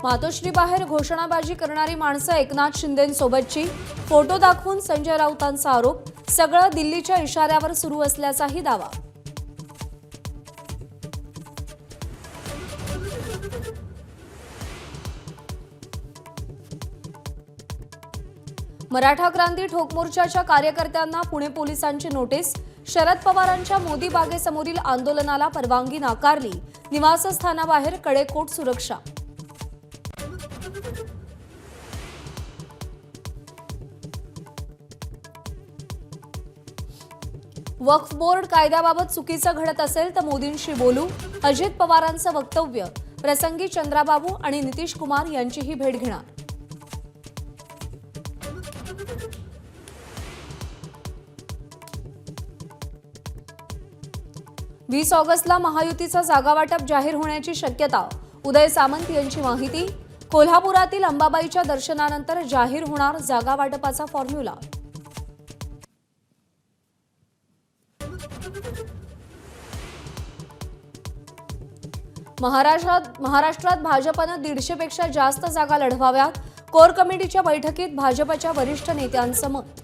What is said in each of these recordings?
मातोश्री बाहेर घोषणाबाजी करणारी माणसं एकनाथ शिंदेंसोबतची, फोटो दाखवून संजय राऊतांचा आरोप, सगळं दिल्लीच्या इशाऱ्यावर सुरू असल्याचाही दावा। मराठा क्रांती ठोक मोर्चाच्या कार्यकर्त्यांना पुणे पोलिसांची नोटीस, शरद पवारांच्या मोदी बागेसमोरील आंदोलनाला परवानगी नाकारली, निवासस्थानाबाहेर कडेकोट सुरक्षा। वक्फ बोर्ड कायद्याबाबत चुकीचं घडत असेल तर मोदींशी बोलू, अजित पवारांचं वक्तव्य, प्रसंगी चंद्राबाबू आणि नितीश कुमार यांचीही भेट घेणार। वीस ऑगस्टला महायुतीचा जागावाटप जाहीर होण्याची शक्यता, उदय सामंत यांची माहिती, कोल्हापुरातील अंबाबाईच्या दर्शनानंतर जाहीर होणार जागावाटपाचा फॉर्म्युला। महाराष्ट्रात भाजपनं 150 पेक्षा जास्त जागा लढवाव्यात, कोर कमिटीच्या बैठकीत भाजपच्या वरिष्ठ नेत्यांचं मत।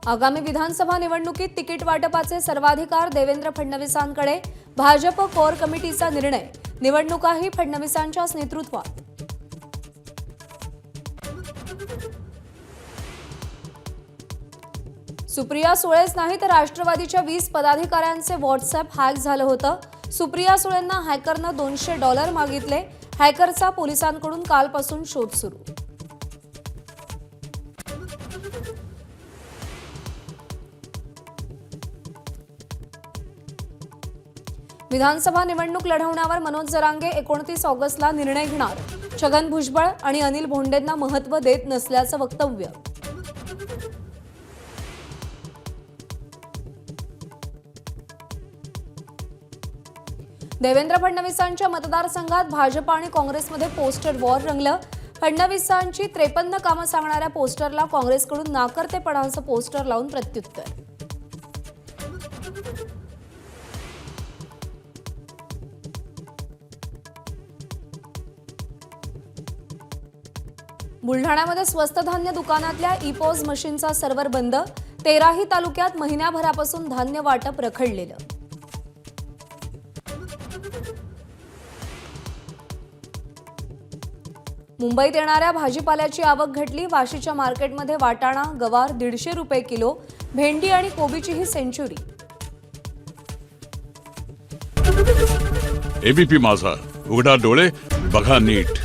आगामी विधानसभा निवडणुकीत तिकीट वाटपाचे सर्वाधिकार देवेंद्र फडणवीसांकडे, भाजप कोर कमिटीचा निर्णय, निवडणुकाही फडणवीसांच्याच नेतृत्वात। सुप्रिया सुळेच नाही तर राष्ट्रवादीच्या 20 पदाधिकाऱ्यांचे व्हॉट्सअप हॅक झालं होतं। सुप्रिया सुळेंना हॅकरनं $200 मागितले, हॅकरचा पोलिसांकडून कालपासून शोध सुरू। विधानसभा निवडणूक लढवण्यावर मनोज जरांगे 29 ऑगस्टला निर्णय घेणार, छगन भुजबळ आणि अनिल भोंडेंना महत्त्व देत नसल्याचं वक्तव्य। देवेंद्र फडणवीसांच्या मतदारसंघात भाजप आणि काँग्रेसमध्ये पोस्टर वॉर रंगलं, फडणवीसांची 53 कामं सांगणाऱ्या पोस्टरला काँग्रेसकडून नाकर्तेपणाचं पोस्टर लावून प्रत्युत्तर। बुलढाण्यामध्ये स्वस्त धान्य दुकानातल्या ई-पॉज मशीनचा सर्व्हर बंद, 13ही तालुक्यात महिन्याभरापासून धान्य वाटप रखडलेलं। मुंबईत येणाऱ्या भाजीपाल्याची आवक घटली, वाशीच्या मार्केटमध्ये वाटाणा, गवार 150 रुपये किलो, भेंडी आणि कोबीचीही सेंचुरी। एबीपी माझा, उघडा डोळे बघा नीट।